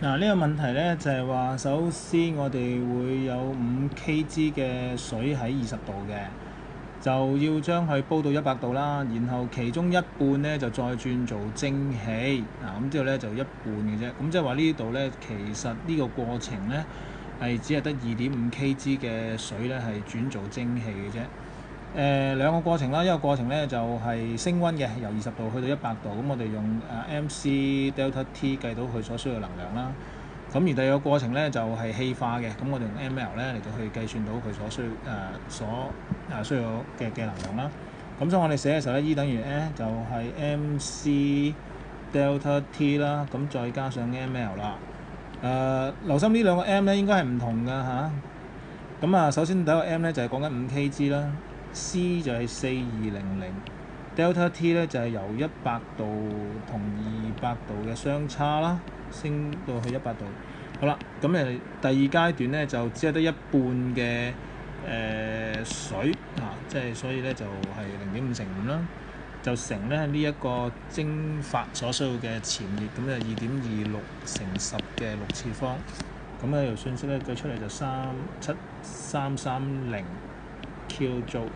嗱，呢個問題咧就係話，首先我哋會有5kg 嘅水喺20度嘅，就要將佢煲到100度啦，然後其中一半咧就再轉做蒸氣，咁之後咧就一半嘅啫。咁即係話呢度咧，其實呢個過程咧係只係得2.5kg 嘅水咧係轉做蒸氣嘅啫。兩個過程啦，一個過程咧就係升溫嘅，由20度去到100度，咁我哋用MC Delta T 計到佢所需要嘅能量啦。咁而第二個過程咧就係氣化嘅，咁我哋用 mL 咧嚟到去計算到佢所需要嘅能量啦。咁所以我哋寫嘅時候咧，E 等於咧就係 MC Delta T 啦，咁再加上 mL 啦。留心呢兩個 M 咧應該係唔同㗎嚇。咁首先第一個 M 咧就係講緊5kg啦。C 就係4200，Delta T 咧就係由100度同200度嘅相差啦，升到去100度。好啦，咁第二階段咧就只係得一半嘅水即係所以咧就係0.5乘5啦，就乘咧呢一個蒸發所需要嘅潛熱，咁就2.26乘10嘅6次方。咁呢條信息咧計出嚟就37330 kJ。